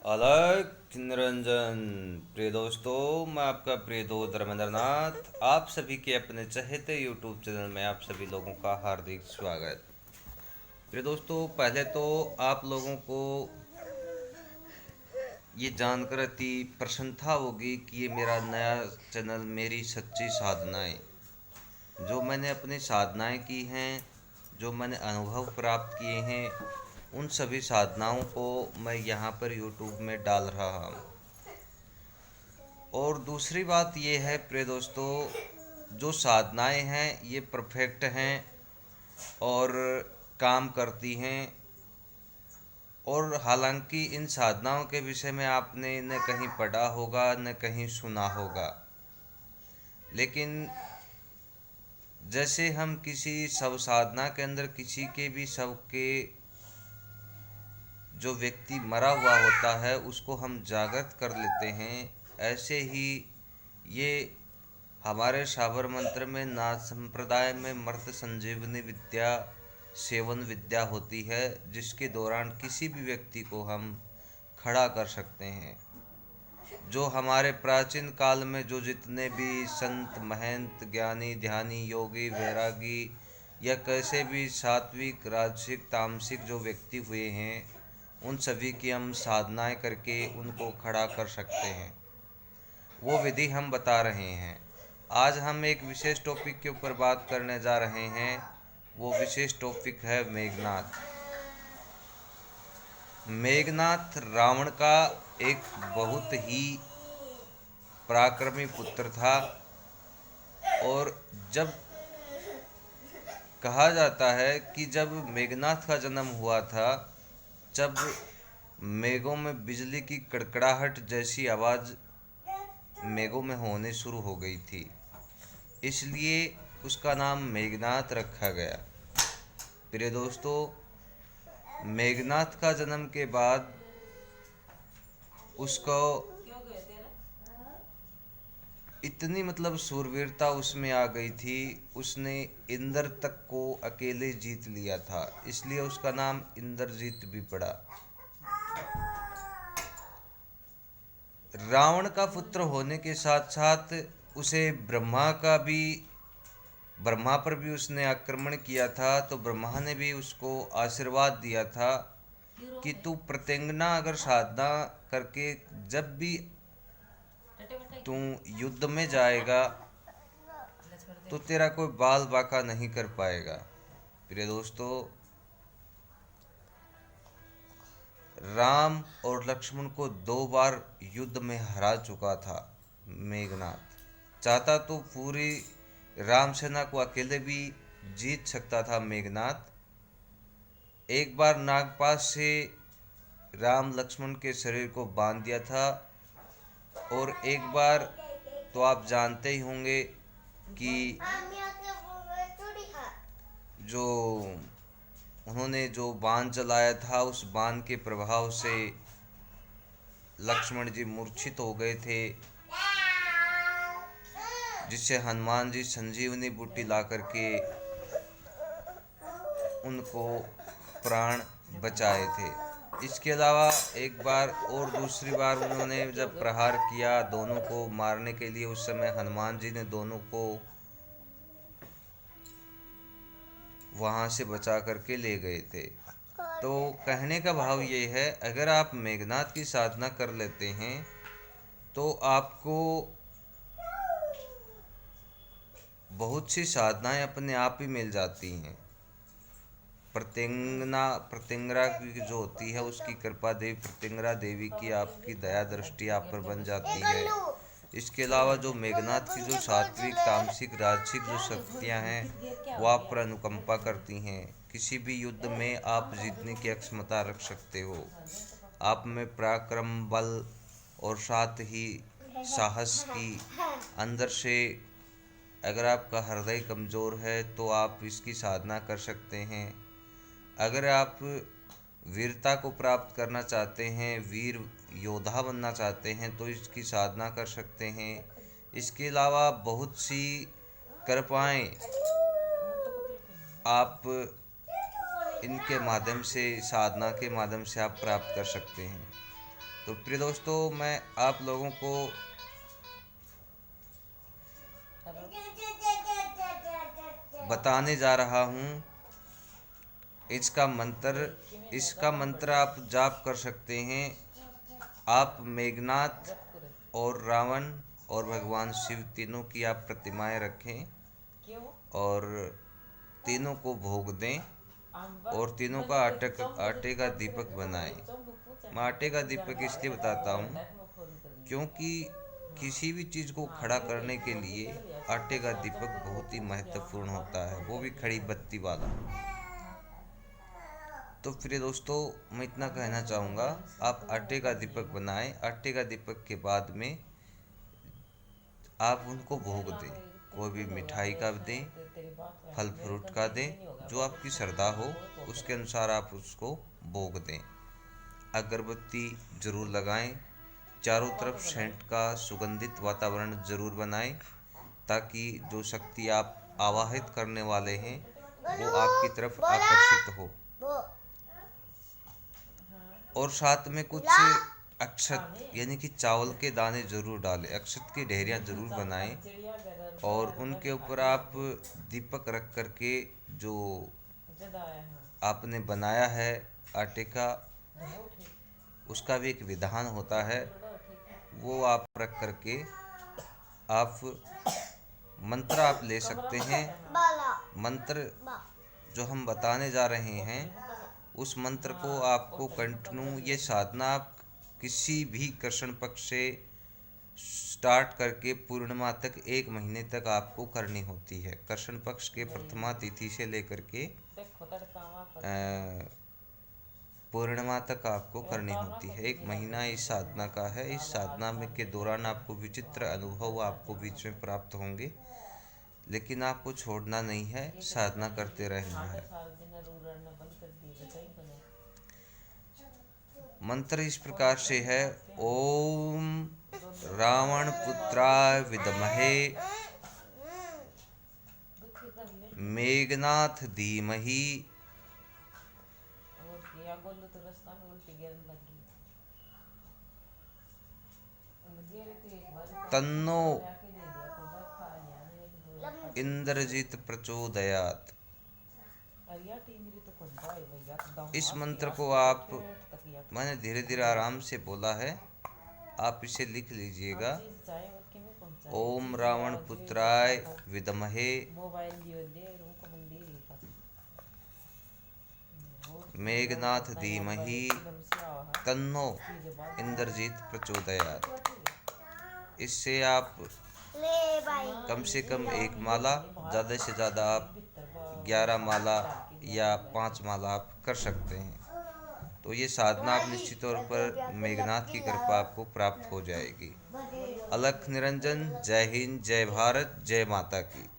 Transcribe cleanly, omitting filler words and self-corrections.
अलग निरंजन। प्रिय दोस्तों, मैं आपका प्रिय दोस्त धर्मेंद्रनाथ आप सभी के अपने चहेते यूट्यूब चैनल में आप सभी लोगों का हार्दिक स्वागत। प्रिय दोस्तों, पहले तो आप लोगों को ये जानकर अति प्रसन्नता होगी कि ये मेरा नया चैनल मेरी सच्ची साधनाएं, जो मैंने अपनी साधनाएं की हैं, जो मैंने अनुभव प्राप्त किए हैं, उन सभी साधनाओं को मैं यहाँ पर यूट्यूब में डाल रहा हूँ। और दूसरी बात ये है प्रिय दोस्तों, जो साधनाएं हैं ये परफेक्ट हैं और काम करती हैं। और हालांकि इन साधनाओं के विषय में आपने न कहीं पढ़ा होगा न कहीं सुना होगा, लेकिन जैसे हम किसी शव साधना के अंदर किसी के भी शव के जो व्यक्ति मरा हुआ होता है उसको हम जागृत कर लेते हैं, ऐसे ही ये हमारे शाबर मंत्र में नाथ संप्रदाय में मर्त संजीवनी विद्या सेवन विद्या होती है, जिसके दौरान किसी भी व्यक्ति को हम खड़ा कर सकते हैं। जो हमारे प्राचीन काल में जो जितने भी संत महंत ज्ञानी ध्यानी योगी वैरागी या कैसे भी सात्विक राजसिक तामसिक जो व्यक्ति हुए हैं, उन सभी की हम साधनाएं करके उनको खड़ा कर सकते हैं। वो विधि हम बता रहे हैं। आज हम एक विशेष टॉपिक के ऊपर बात करने जा रहे हैं। वो विशेष टॉपिक है मेघनाथ। मेघनाथ रावण का एक बहुत ही पराक्रमी पुत्र था। और जब कहा जाता है कि जब मेघनाथ का जन्म हुआ था, जब मेघों में बिजली की कड़कड़ाहट जैसी आवाज़ मेघों में होने शुरू हो गई थी, इसलिए उसका नाम मेघनाथ रखा गया। प्रिय दोस्तों, मेघनाथ का जन्म के बाद उसको इतनी शूरवीरता उसमें आ गई थी, उसने इंद्र तक को अकेले जीत लिया था, इसलिए उसका नाम इंद्रजीत भी पड़ा। रावण का पुत्र होने के साथ साथ उसे ब्रह्मा पर भी उसने आक्रमण किया था। तो ब्रह्मा ने भी उसको आशीर्वाद दिया था कि तू प्रत्यंगना अगर साधना करके जब भी तू युद्ध में जाएगा तो तेरा कोई बाल बाका नहीं कर पाएगा। प्रिय दोस्तों, राम और लक्ष्मण को 2 बार युद्ध में हरा चुका था मेघनाथ। चाहता तो पूरी राम सेना को अकेले भी जीत सकता था मेघनाथ। एक बार नागपाश से राम लक्ष्मण के शरीर को बांध दिया था, और एक बार तो आप जानते ही होंगे कि जो उन्होंने जो बाण चलाया था, उस बाण के प्रभाव से लक्ष्मण जी मूर्छित हो गए थे, जिससे हनुमान जी संजीवनी बूटी ला करके उनको प्राण बचाए थे। इसके अलावा एक बार और दूसरी बार उन्होंने जब प्रहार किया दोनों को मारने के लिए, उस समय हनुमान जी ने दोनों को वहां से बचा करके ले गए थे। तो कहने का भाव ये है, अगर आप मेघनाथ की साधना कर लेते हैं तो आपको बहुत सी साधनाएं अपने आप ही मिल जाती हैं। प्रत्यंगरा की जो होती है, उसकी कृपा देवी प्रत्यंगरा देवी की आपकी दया दृष्टि आप पर बन जाती है। इसके अलावा जो मेघनाथ की जो सात्विक तामसिक राजसिक जो शक्तियाँ हैं, वो आप पर अनुकंपा करती हैं। किसी भी युद्ध में आप जीतने की क्षमता रख सकते हो। आप में पराक्रम बल और साथ ही साहस की अंदर से, अगर आपका हृदय कमज़ोर है तो आप इसकी साधना कर सकते हैं। अगर आप वीरता को प्राप्त करना चाहते हैं, वीर योद्धा बनना चाहते हैं, तो इसकी साधना कर सकते हैं। इसके अलावा बहुत सी कृपाएं आप इनके माध्यम से, साधना के माध्यम से आप प्राप्त कर सकते हैं। तो प्रिय दोस्तों, मैं आप लोगों को बताने जा रहा हूँ इसका मंत्र आप जाप कर सकते हैं। आप मेघनाथ और रावण और भगवान शिव तीनों की आप प्रतिमाएं रखें और तीनों को भोग दें और तीनों का आटे का दीपक बनाएं। मैं आटे का दीपक इसलिए बताता हूँ क्योंकि किसी भी चीज़ को खड़ा करने के लिए आटे का दीपक बहुत ही महत्वपूर्ण होता है, वो भी खड़ी बत्ती वाला। तो प्रिय दोस्तों, मैं इतना कहना चाहूँगा, आप आटे का दीपक बनाएं। आटे का दीपक के बाद में आप उनको भोग दें। कोई भी मिठाई का दें, फल फ्रूट का दें, जो आपकी श्रद्धा हो उसके अनुसार आप उसको भोग दें। अगरबत्ती जरूर लगाएं। चारों तरफ सेंट का सुगंधित वातावरण जरूर बनाएं ताकि जो शक्ति आप आवाहित करने वाले हैं वो आपकी तरफ आकर्षित हो। और साथ में कुछ अक्षत यानी कि चावल के दाने जरूर डालें। अक्षत की ढेरियाँ जरूर बनाएं और उनके ऊपर आप दीपक रख करके जो आपने बनाया है आटे का, उसका भी एक विधान होता है, वो आप रख करके आप मंत्र आप ले सकते हैं। मंत्र जो हम बताने जा रहे हैं उस मंत्र को आपको कंटिन्यू, ये साधना आप किसी भी कृष्ण पक्ष से स्टार्ट करके पूर्णिमा तक 1 महीने तक आपको करनी होती है। कृष्ण पक्ष के प्रथमा तिथि से लेकर के पूर्णिमा तक आपको करनी होती है। 1 महीना इस साधना का है। इस साधना में के दौरान आपको विचित्र अनुभव आपको बीच में प्राप्त होंगे, लेकिन आपको छोड़ना नहीं है, साधना करते रहना है। मंत्र इस प्रकार से है: ओम रावण पुत्राय विद्महे मेघनाथ धीमहि तन्नो इंद्रजित प्रचोदयात्। इस मंत्र को आप, मैंने धीरे धीरे आराम से बोला है, आप इसे लिख लीजिएगा। ओम रावण पुत्राय विद्महे मेघनाथ धीमहि तन्नो इंद्रजित प्रचोदयात्। इससे आप कम से कम 1 माला, ज़्यादा से ज़्यादा आप 11 माला या 5 माला आप कर सकते हैं। तो ये साधना आप निश्चित तौर पर मेघनाथ की कृपा आपको प्राप्त हो जाएगी। अलख निरंजन। जय हिंद, जय भारत, जय माता की।